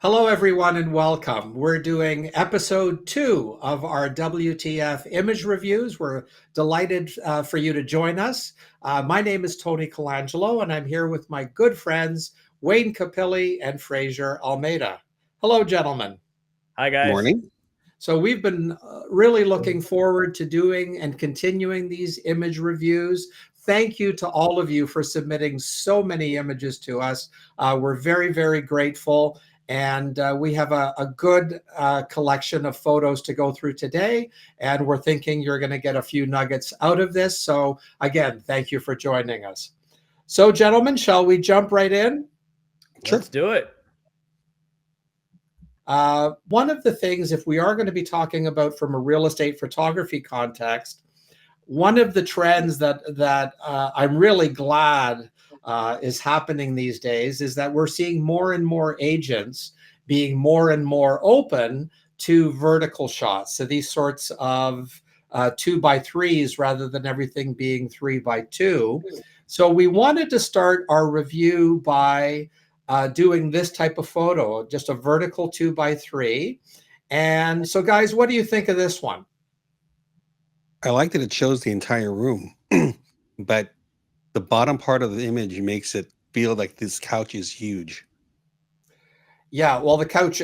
Hello, everyone, and welcome. We're doing episode 2 of our WTF image reviews. We're delighted for you to join us. My name is Tony Colangelo, and I'm here with my good friends, Wayne Capilli and Fraser Almeida. Hello, gentlemen. Hi, guys. Morning. So we've been really looking forward to doing and continuing these image reviews. Thank you to all of you for submitting so many images to us. We're very, very grateful. And we have a good collection of photos to go through today. And we're thinking you're going to get a few nuggets out of this. So again, thank you for joining us. So gentlemen, shall we jump right in? Sure. Let's do it. One of the things, if we are going to be talking about from a real estate photography context, one of the trends that I'm really glad is happening these days is that we're seeing more and more agents being more and more open to vertical shots. So these sorts of 2x3s rather than everything being 3x2. So we wanted to start our review by doing this type of photo, just a vertical 2x3. And so, guys, what do you think of this one? I like that it shows the entire room, but the bottom part of the image makes it feel like this couch is huge. Yeah, well, the couch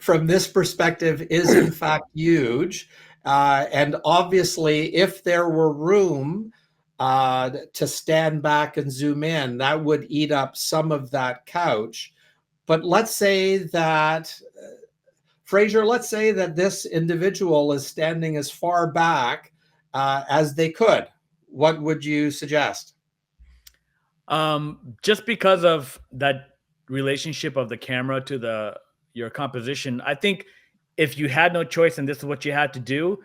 from this perspective is in fact huge. And obviously, if there were room to stand back and zoom in, that would eat up some of that couch. But let's say that, Fraser, let's say that this individual is standing as far back as they could. What would you suggest? Just because of that relationship of the camera to your composition, I think if you had no choice and this is what you had to do,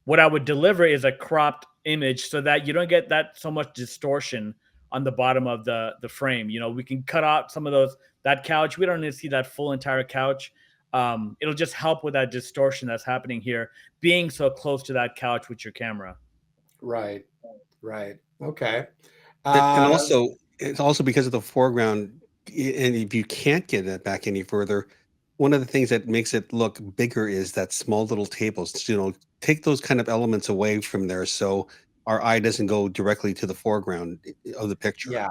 what I would deliver is a cropped image so that you don't get that so much distortion on the bottom of the frame. You know, we can cut out some of that couch. We don't need to see that full entire couch. It'll just help with that distortion that's happening here, being so close to that couch with your camera. Right, right. Okay. And Uh, also, it's also because of the foreground. And if you can't get it back any further, one of the things that makes it look bigger is that small little tables. Take those kind of elements away from there so our eye doesn't go directly to the foreground of the picture. yeah.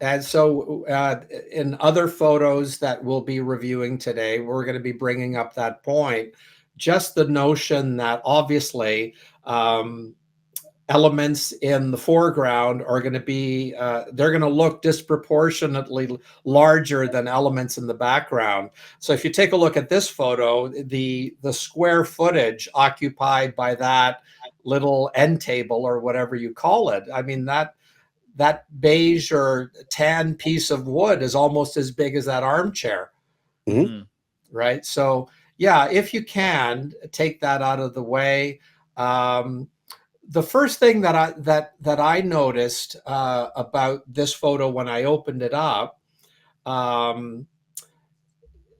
And so, in other photos that we'll be reviewing today, we're going to be bringing up that point. Just the notion that obviously elements in the foreground are going to be, they're going to look disproportionately larger than elements in the background. So if you take a look at this photo, the square footage occupied by that little end table or whatever you call it, I mean, that beige or tan piece of wood is almost as big as that armchair, Mhm. right? So yeah, if you can take that out of the way. The first thing that I noticed about this photo when I opened it up um,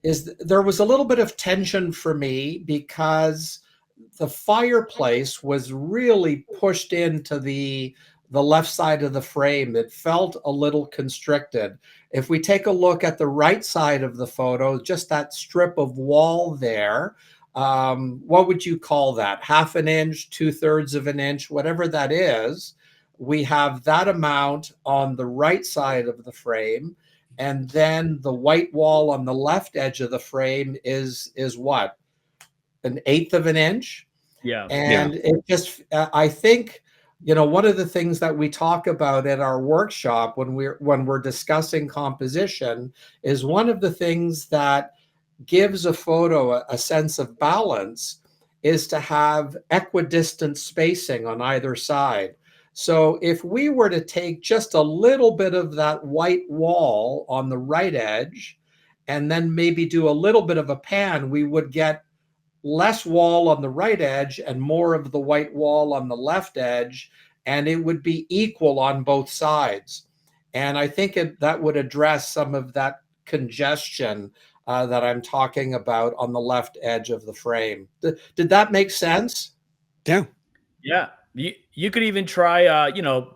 is there was a little bit of tension for me because the fireplace was really pushed into the left side of the frame. It felt a little constricted. If we take a look at the right side of the photo, just that strip of wall there, what would you call that? Half an inch, 2/3 of an inch, whatever that is. We have that amount on the right side of the frame. And then the white wall on the left edge of the frame is what? An eighth of an inch. Yeah. Yeah. And it just, I think, one of the things that we talk about at our workshop when we're discussing composition is one of the things that gives a photo a sense of balance is to have equidistant spacing on either side. So if we were to take just a little bit of that white wall on the right edge and then maybe do a little bit of a pan, we would get less wall on the right edge and more of the white wall on the left edge, and it would be equal on both sides. And I think that would address some of that congestion that I'm talking about on the left edge of the frame. Did that make sense? Yeah. Yeah. You could even try,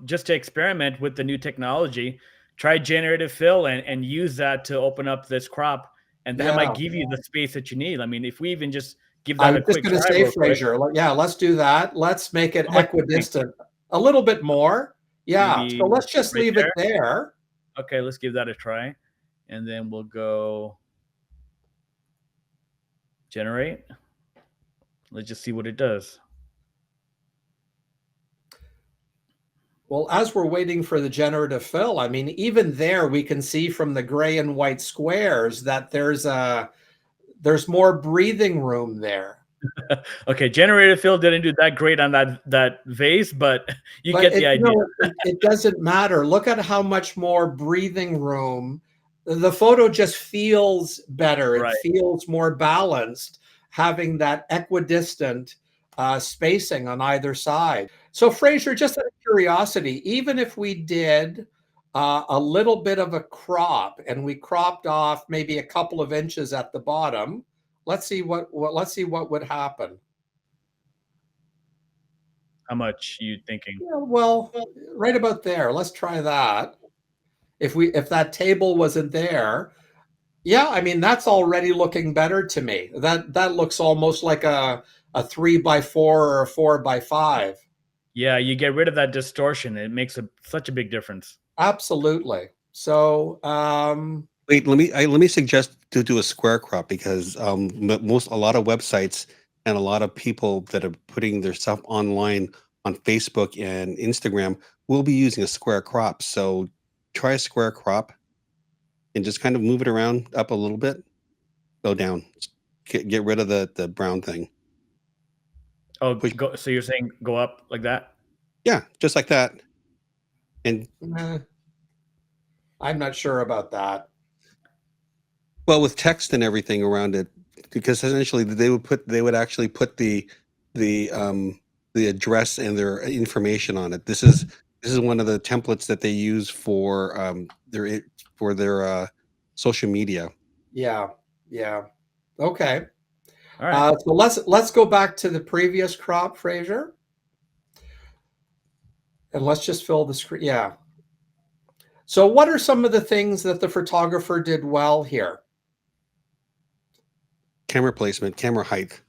just to experiment with the new technology, try generative fill and use that to open up this crop and that Yeah. might give you the space that you need. I mean, if we even just give I that was a just quick going to try say, real quick, Fraser, yeah, let's do that. Let's make it how much do you think? equidistant a little bit more. Yeah. So Maybe let's just right leave there. it there. Okay, let's give that a try, and then we'll go generate. Let's just see what it does. Well, as we're waiting for the generative fill, I mean, even there we can see from the gray and white squares that there's more breathing room there. Okay, generated fill didn't do that great on that vase, but you But get the idea. it doesn't matter. Look at how much more breathing room. The photo just feels better. It Right. feels more balanced, having that equidistant spacing on either side. So, Fraser, just out of curiosity, even if we did a little bit of a crop and we cropped off maybe a couple of inches at the bottom, let's see what would happen. How much you thinking? Yeah, well, right about there. Let's try that. If that table wasn't there, yeah, I mean that's already looking better to me. That looks almost like a 3x4 or a 4x5. Yeah, you get rid of that distortion. It makes such a big difference. Absolutely. So Wait, let me suggest to do a square crop because a lot of websites and a lot of people that are putting their stuff online on Facebook and Instagram will be using a square crop. So try a square crop and just kind of move it around up a little bit, go down, get rid of the brown thing. Oh, Push, so you're saying go up like that? yeah, just like that. And eh, I'm not sure about that. well, with text and everything around it, because essentially they would actually put the the address and their information on it. This is one of the templates that they use for their social media. Yeah, yeah. Okay. All right. So let's go back to the previous crop, Fraser, and let's just fill the screen. Yeah. So what are some of the things that the photographer did well here? Camera placement, camera height.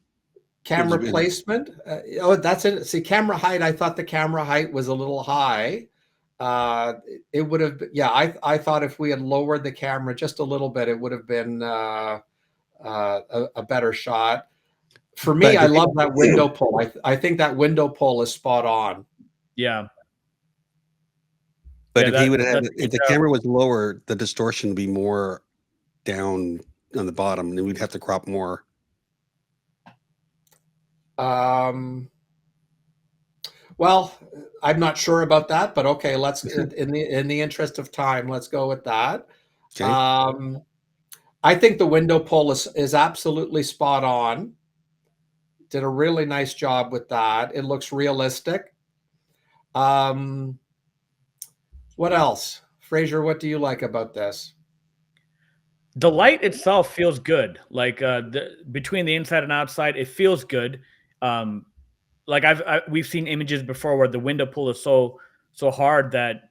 Camera placement. Oh, that's it. See, camera height. I thought the camera height was a little high. Uh, it would have. Yeah, I thought if we had lowered the camera just a little bit, it would have been a better shot. For me, But I love that window pull. I think that window pull is spot on. Yeah. but Yeah, if he would have, that's if the camera was lower, the distortion would be more down on the bottom, and we'd have to crop more. Well, I'm not sure about that, but okay, let's in the interest of time, let's go with that. Okay. I think the window pull is absolutely spot on. Did a really nice job with that. It looks realistic. What else? Fraser, what do you like about this? the light itself feels good. Like between the inside and outside, it feels good. Like we've seen images before where the window pull is so hard that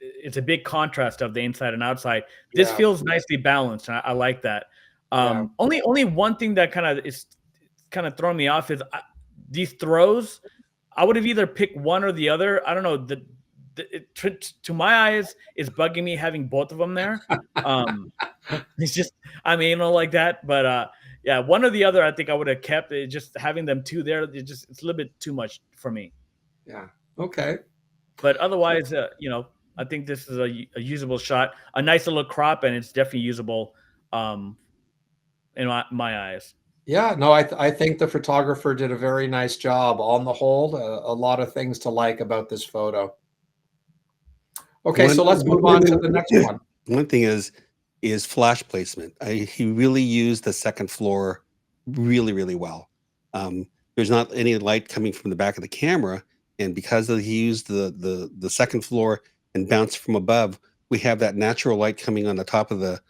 it's a big contrast of the inside and outside. This Yeah, feels nicely balanced, and I like that. yeah, Only one thing that kind of throwing me off is these throws. I would have either picked one or the other. I don't know. To my eyes, it's bugging me having both of them there. It's just, I mean, like that. But yeah, one or the other, I think I would have kept it. Just having them two there, it's a little bit too much for me. yeah. Okay. But otherwise, I think this is a usable shot, a nice little crop, and it's definitely usable in my eyes. Yeah, no, I think the photographer did a very nice job. On the whole, a lot of things to like about this photo. Okay, so let's move on to the next one. One thing is flash placement. He really used the second floor really well. There's not any light coming from the back of the camera, and because he used the second floor and bounced from above, we have that natural light coming on the top of the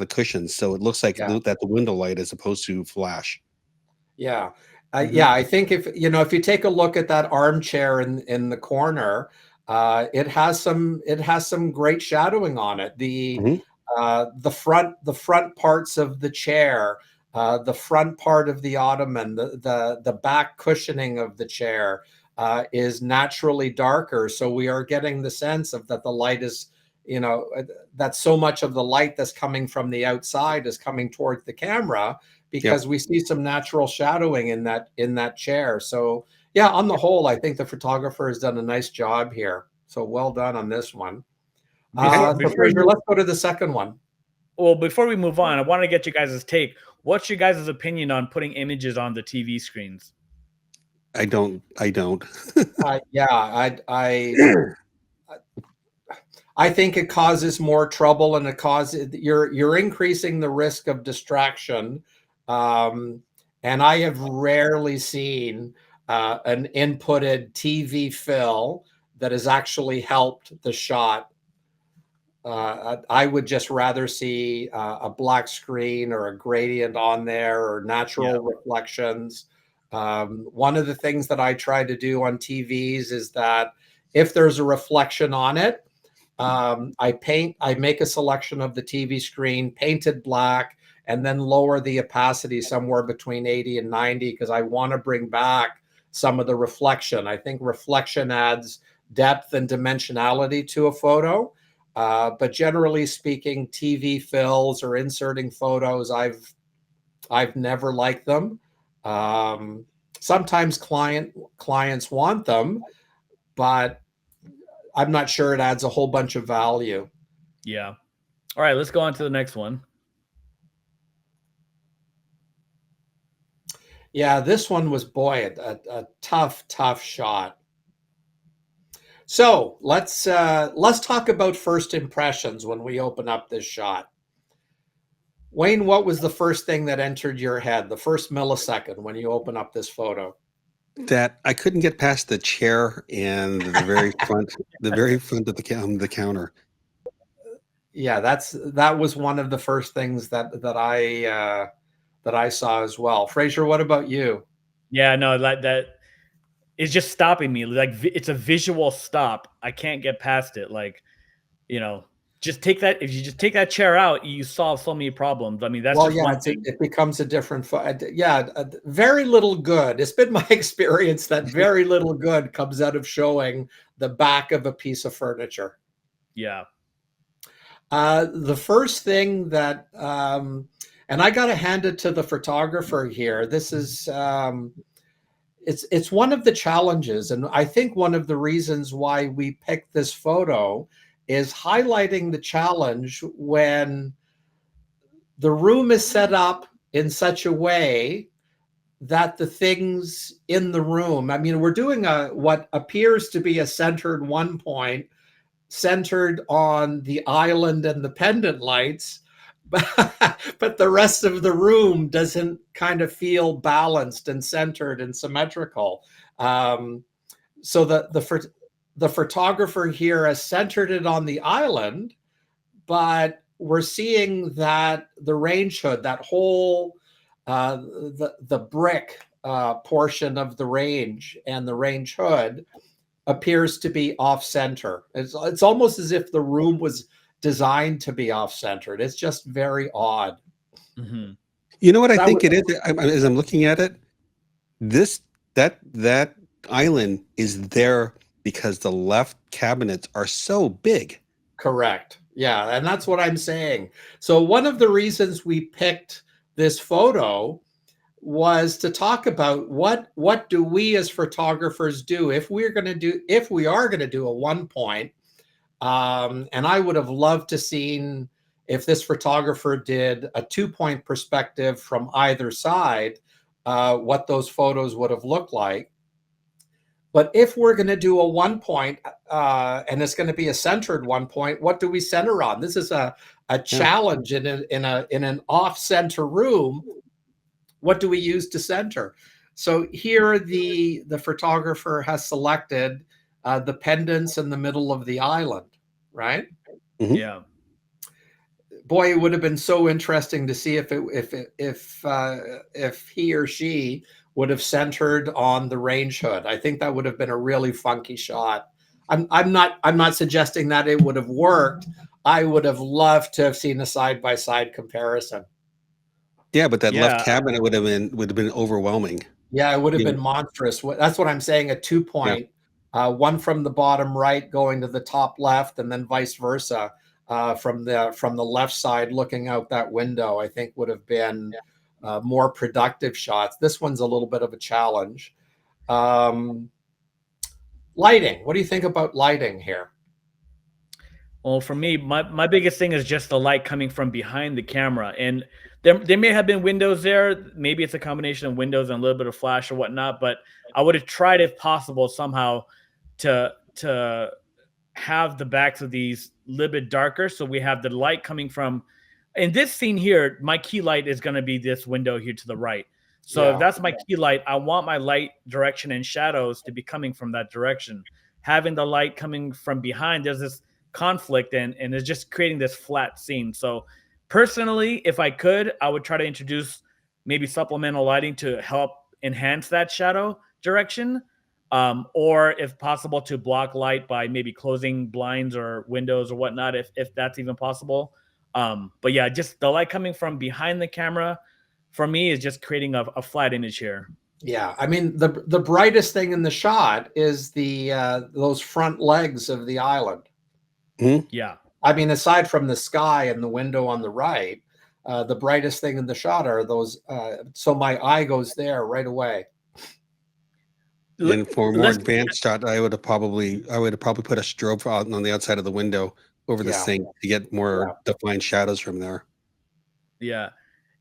cushions. So it looks like Yeah. that the window light as opposed to flash. Yeah. Mhm. Yeah, I think if you take a look at that armchair in the corner, it has some great shadowing on it. Mhm. the front parts of the chair, the front part of the ottoman, the back cushioning of the chair is naturally darker. So we are getting the sense of that the light is, that so much of the light that's coming from the outside is coming towards the camera, because we see some natural shadowing in that chair. So yeah, on the whole, I think the photographer has done a nice job here. So well done on this one. So Fraser, let's go to the second one. Well, before we move on, I want to get you guys' take. What's your guys' opinion on putting images on the TV screens? I don't. Yeah, I think it causes more trouble, and you're increasing the risk of distraction. And I have rarely seen an inputted TV fill that has actually helped the shot. I would just rather see a black screen or a gradient on there, or natural reflections. One of the things that I try to do on TVs is that if there's a reflection on it, I make a selection of the TV screen, paint it black, and then lower the opacity somewhere between 80 and 90, because I want to bring back some of the reflection. I think reflection adds depth and dimensionality to a photo. But generally speaking, TV fills or inserting photos, I've never liked them. Sometimes clients want them, but I'm not sure it adds a whole bunch of value. Yeah. All right, let's go on to the next one. Yeah, this one was, boy, a tough shot. So let's talk about first impressions when we open up this shot. Wayne, what was the first thing that entered your head, the first millisecond when you open up this photo? That I couldn't get past the chair and the very front of the counter. Yeah, that was one of the first things that I saw as well. Fraser, what about you? Yeah, no, that is just stopping me. Like, it's a visual stop. I can't get past it. Like, just take that. If you just take that chair out, you solve so many problems. I mean, that's just one thing. It becomes a different. Very little good. It's been my experience that very little good comes out of showing the back of a piece of furniture. Yeah. The first thing that, and I got to hand it to the photographer here. This is, it's one of the challenges, and I think one of the reasons why we picked this photo is highlighting the challenge when the room is set up in such a way that the things in the room, I mean, we're doing what appears to be a centered one point, centered on the island and the pendant lights, but the rest of the room doesn't kind of feel balanced and centered and symmetrical. So the photographer here has centered it on the island, but we're seeing that the range hood, that whole the brick portion of the range and the range hood appears to be off center. It's almost as if the room was designed to be off centered. It's just very odd. Mm-hmm. You know what I think it is? As I'm looking at it, that island is there because the left cabinets are so big. Correct. Yeah, and that's what I'm saying. So one of the reasons we picked this photo was to talk about what do we as photographers do if we are going to do a one point. And I would have loved to seen if this photographer did a 2-point perspective from either side, what those photos would have looked like. But if we're going to do a 1 point, and it's going to be a centered 1 point, what do we center on? This is a challenge in an off-center room. What do we use to center? So here the photographer has selected the pendants in the middle of the island, right? Mm-hmm. Yeah. Boy, it would have been so interesting to see if he or she would have centered on the range hood. I think that would have been a really funky shot. I'm not suggesting that it would have worked. I would have loved to have seen a side-by-side comparison. Yeah, but that left Yeah, cabinet would have been overwhelming. Yeah, it would have You been know, monstrous. That's what I'm saying. A 2 point, one from the bottom right going to the top left, and then vice versa from the left side looking out that window. I think would have been more productive shots. This one's a little bit of a challenge. Um, Lighting. What do you think about lighting here? well, for me, my biggest thing is just the light coming from behind the camera. And there may have been windows there. Maybe it's a combination of windows and a little bit of flash or whatnot. But I would have tried, if possible, somehow to have the backs of these a little bit darker. So we have the light coming from, in this scene here, my key light is going to be this window here to the right. So if Yeah, that's my key light, I want my light direction and shadows to be coming from that direction. Having the light coming from behind, there's this conflict, and it's just creating this flat scene. So personally, if I could, I would try to introduce maybe supplemental lighting to help enhance that shadow direction, or if possible to block light by maybe closing blinds or windows or whatnot, if that's even possible. But yeah, just the light coming from behind the camera for me is just creating a flat image here. yeah. I mean, the brightest thing in the shot is the those front legs of the island. mhm. Yeah. I mean, aside from the sky and the window on the right, the brightest thing in the shot are those. So my eye goes there right away. And for a more Let's advanced shot, I would have probably put a strobe out on the outside of the window over the Yeah, sink to get more defined shadows from there. Yeah.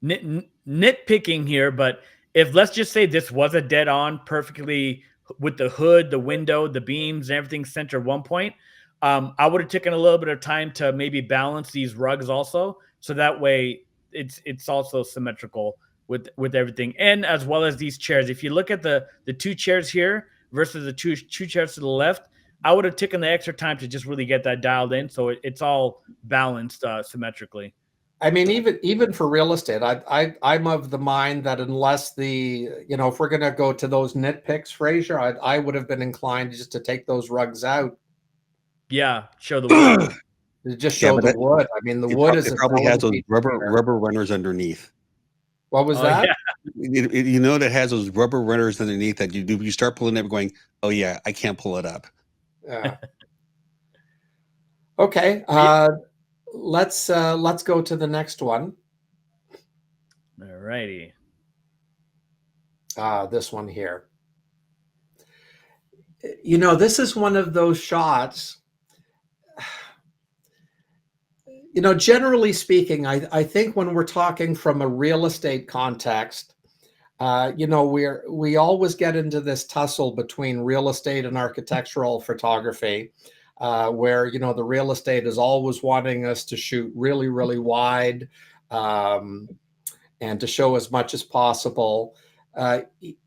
Nitpicking here, but if let's just say this was a dead on perfectly with the hood, the window, the beams, and everything center one point, I would have taken a little bit of time to maybe balance these rugs also, so that way it's also symmetrical with everything, and as well as these chairs. If you look at the two chairs here versus the two chairs to the left, I would have taken the extra time to just really get that dialed in, so it's all balanced symmetrically. I mean, even for real estate, I'm of the mind that unless if we're gonna go to those nitpicks, Fraser, I would have been inclined just to take those rugs out Yeah, show the wood. to just Yeah, show but the wood. I mean, the it, wood prob- is it a probably has selling those feature rubber here. rubber runners underneath. What was Oh that? yeah, That has those rubber runners underneath that you start pulling it going, oh yeah, I can't pull it up. Yeah. Okay. Let's go to the next one. all righty. This one here. This is one of those shots. Generally speaking, I think when we're talking from a real estate context, we always get into this tussle between real estate and architectural photography, where the real estate is always wanting us to shoot really, really wide, and to show as much as possible.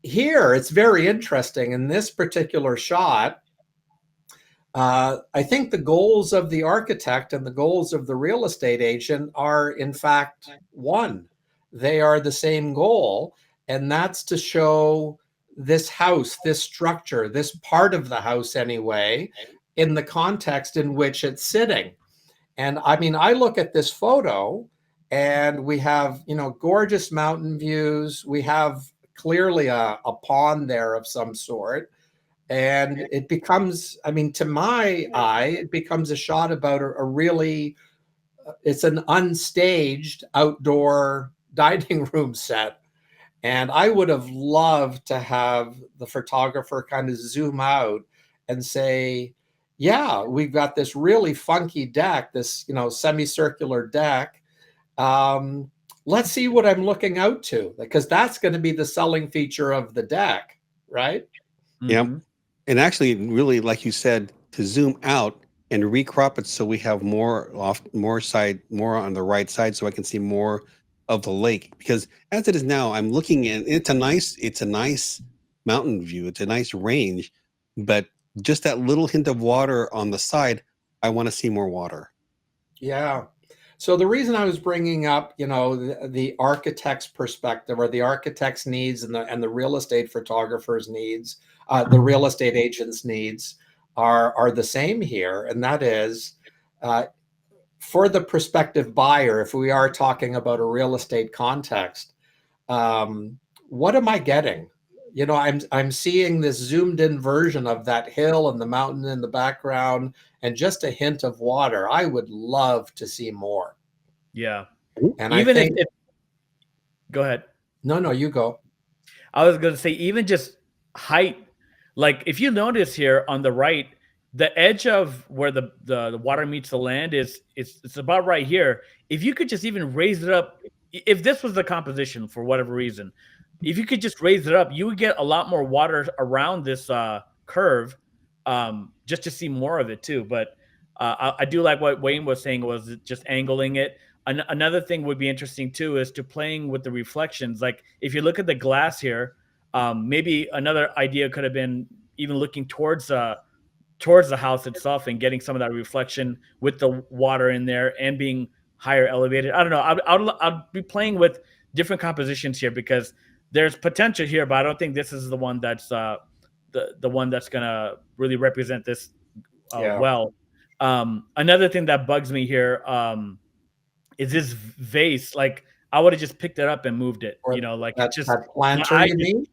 Here, it's very interesting. In this particular shot, I think the goals of the architect and the goals of the real estate agent are, in fact, one. They are the same goal, and that's to show this house, this structure, this part of the house anyway, in the context in which it's sitting. And I mean, I look at this photo and we have, gorgeous mountain views. We have clearly a pond there of some sort. And it becomes, I mean, to my eye, it becomes a shot about a really, it's an unstaged outdoor dining room set. And I would have loved to have the photographer kind of zoom out and say, yeah, we've got this really funky deck, this, semicircular deck. Um, let's see what I'm looking out to, because that's going to be the selling feature of the deck, right? Yep. Mhm. And actually, really, like you said, to zoom out and recrop it so we have more on the right side, so I can see more of the lake. Because as it is now, I'm looking at it's a nice mountain view. It's a nice range, but just that little hint of water on the side, I want to see more water. Yeah. So the reason I was bringing up, the architect's perspective, or the architect's needs, and the real estate photographer's needs, the real estate agent's needs are the same here, and that is, uh, for the prospective buyer, if we are talking about a real estate context, what am I getting? You know, I'm seeing this zoomed in version of that hill and the mountain in the background and just a hint of water. I would love to see more. Yeah. And I Even think, if go ahead. no, you go. I was going to say, even just height. Like if you notice here on the right, the edge of where the water meets the land is it's about right here. If you could just even raise it up, if this was the composition for whatever reason, if you could just raise it up, you would get a lot more water around this curve, just to see more of it too. But I do like what Wayne was saying, was just angling it. Another thing would be interesting too is to playing with the reflections. Like if you look at the glass here, maybe another idea could have been even looking towards the house itself and getting some of that reflection with the water in there and being higher elevated. I don't know. I'll be playing with different compositions here because there's potential here, but I don't think this is the one that's the one that's gonna really represent this Yeah. well. Another thing that bugs me here. Is this vase. Like I would have just picked it up and moved it. Or You know, like it's just that my planter, eye. you mean?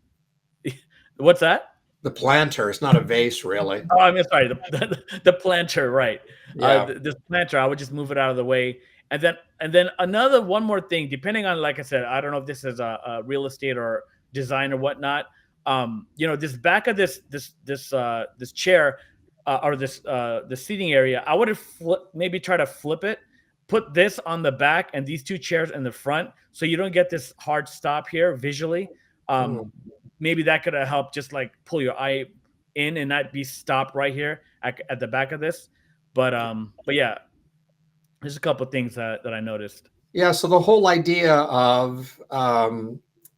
What's that? The planter. It's not a vase, really. Oh, I mean, sorry, the planter, right? Yeah. This planter, I would just move it out of the way, and then another one more thing. Depending on, like I said, I don't know if this is a real estate or design or whatnot. This back of this chair or the seating area, I would have maybe try to flip it, put this on the back, and these two chairs in the front, so you don't get this hard stop here visually. Hmm. Maybe that could have helped just like pull your eye in and not be stopped right here at the back of this. But yeah, there's a couple things that I noticed. Yeah. So the whole idea of,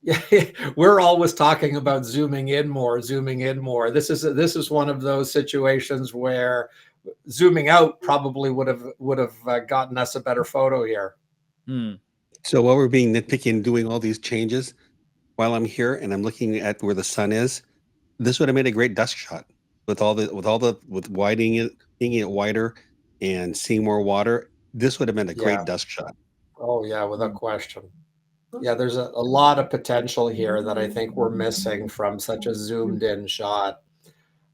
yeah, we're always talking about zooming in more, zooming in more. This is one of those situations where zooming out probably would have gotten us a better photo here. Hmm. So while we're being nitpicky and doing all these changes, while I'm here and I'm looking at where the sun is, this would have made a great dusk shot with widening it, making it wider, and seeing more water. This would have been a Yeah. great dusk shot. Oh, yeah, without question. Yeah, there's a lot of potential here that I think we're missing from such a zoomed in shot.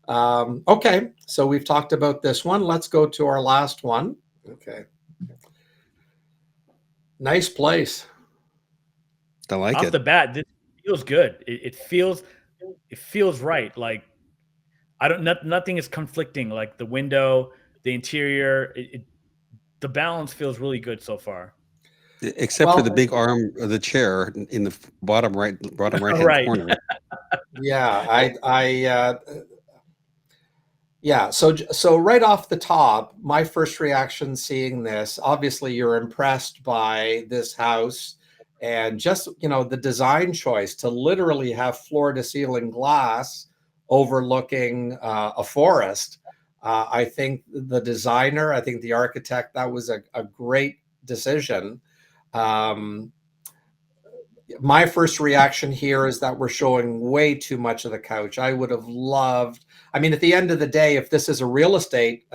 Okay, so we've talked about this one. Let's go to our last one. Okay. Nice place. I like Off it. the bat, this feels good. It feels right. Like I don't. Nothing is conflicting. Like the window, the interior, the balance feels really good so far. Except for the Well, big arm of the chair in the bottom right hand Right. corner. yeah, yeah, so right off the top, my first reaction seeing this, obviously you're impressed by this house and just, the design choice to literally have floor to ceiling glass overlooking a forest. I think the designer, I think the architect, that was a great decision. Um, my first reaction here is that we're showing way too much of the couch. I would have loved, I mean, at the end of the day, if this is a real estate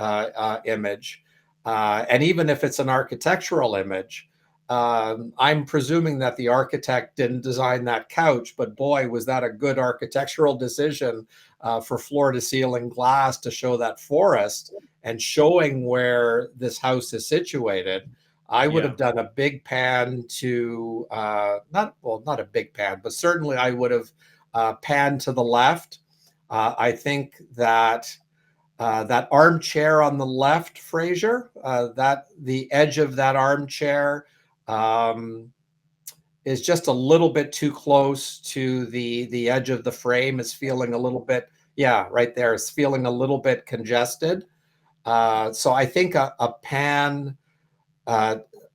image, and even if it's an architectural image, I'm presuming that the architect didn't design that couch, but boy, was that a good architectural decision for floor to ceiling glass to show that forest and showing where this house is situated. I would Yeah. have done a big pan to not a big pan, but certainly I would have panned to the left. I think that that armchair on the left, Fraser, that the edge of that armchair is just a little bit too close to the edge of the frame. It's feeling a little bit, yeah, right there. It's feeling a little bit congested. So I think a pan.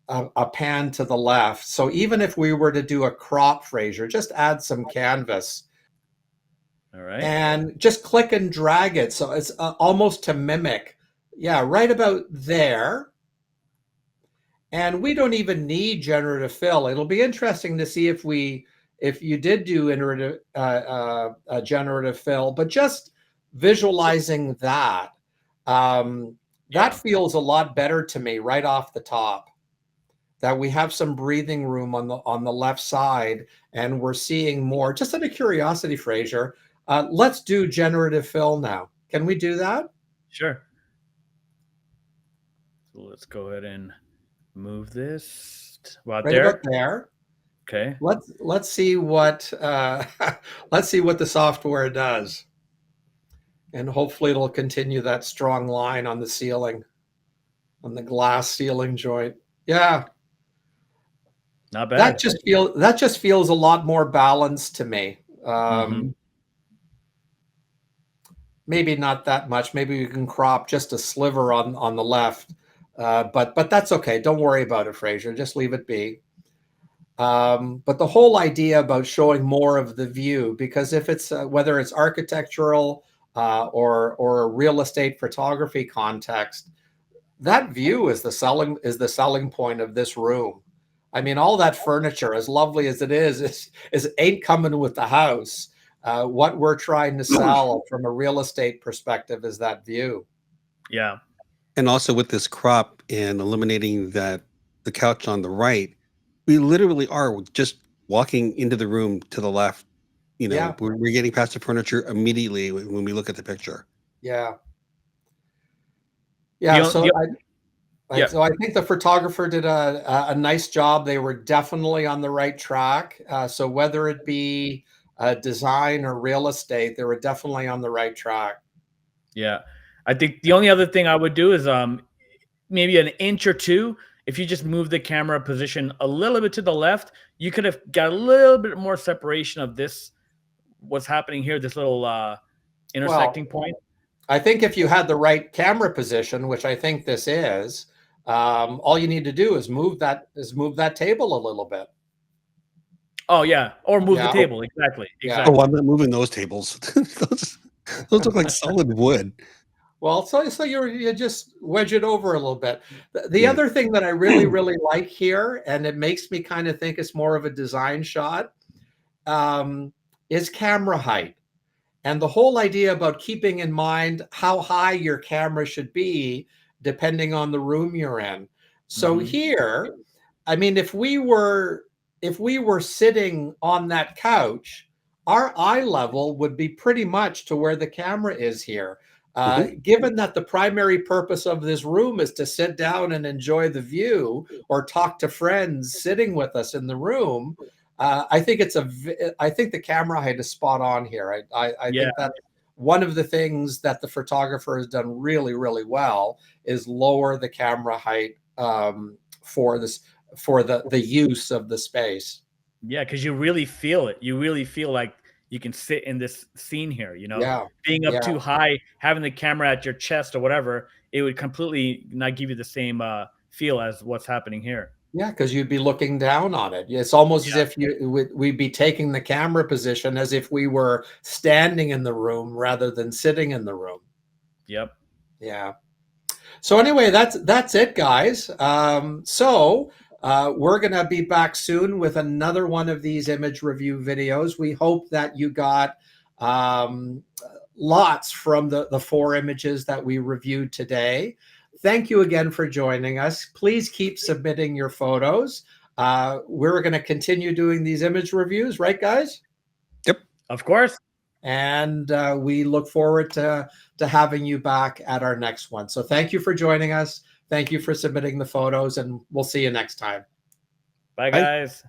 A pan to the left. So even if we were to do a crop, Fraser, just add some canvas All right. and just click and drag it. So it's almost to mimic. Yeah, right about there. And we don't even need generative fill. It'll be interesting to see if you did do generative fill, but just visualizing that. that feels a lot better to me right off the top. That we have some breathing room on the left side, and we're seeing more. Just out of curiosity, Fraser, let's do generative fill now. Can we do that? Sure. So let's go ahead and move this about Right there. about there. Okay. Let's see what let's see what the software does, and hopefully it'll continue that strong line on the ceiling, on the glass ceiling joint. Yeah, Not bad. that just feels a lot more balanced to me. Maybe not that much. Maybe we can crop just a sliver on the left, but that's okay. Don't worry about it, Fraser. Just leave it be. But the whole idea about showing more of the view, because if it's whether it's architectural or a real estate photography context, that view is the selling point of this room. I mean, all that furniture, as lovely as it is ain't coming with the house. What we're trying to sell from a real estate perspective is that view. Yeah. And also with this crop and eliminating the couch on the right, we literally are just walking into the room to the left. You know, Yeah. we're getting past the furniture immediately when we look at the picture. Yeah. Yeah. Yeah. So I think the photographer did a nice job. They were definitely on the right track. So whether it be design or real estate, they were definitely on the right track. Yeah. I think the only other thing I would do is maybe an inch or two. If you just move the camera position a little bit to the left, you could have got a little bit more separation of this, what's happening here, this little intersecting point. I think if you had the right camera position, which I think this is, all you need to do is move that table a little bit. Oh yeah, or move the table. Exactly. Yeah. Oh, I'm not moving those tables. those look like solid wood. Well, so you just wedge it over a little bit. The other thing that I really, really like here, and it makes me kind of think it's more of a design shot, is camera height. And the whole idea about keeping in mind how high your camera should be depending on the room you're in. So here, I mean, if we were sitting on that couch, our eye level would be pretty much to where the camera is here. Given that the primary purpose of this room is to sit down and enjoy the view or talk to friends sitting with us in the room, I think the camera height is spot on here. I think that one of the things that the photographer has done really, really well is lower the camera height for the use of the space. Yeah, because you really feel it. You really feel like you can sit in this scene here, you know, being up too high, having the camera at your chest or whatever, it would completely not give you the same feel as what's happening here. Yeah, because you'd be looking down on it. It's almost as if we'd be taking the camera position as if we were standing in the room rather than sitting in the room. Yep. Yeah. So anyway, that's it, guys. We're going to be back soon with another one of these image review videos. We hope that you got lots from the 4 images that we reviewed today. Thank you again for joining us. Please keep submitting your photos. We're going to continue doing these image reviews, right, guys? Yep. Of course. And we look forward to having you back at our next one. So thank you for joining us. Thank you for submitting the photos, and we'll see you next time. Bye, guys.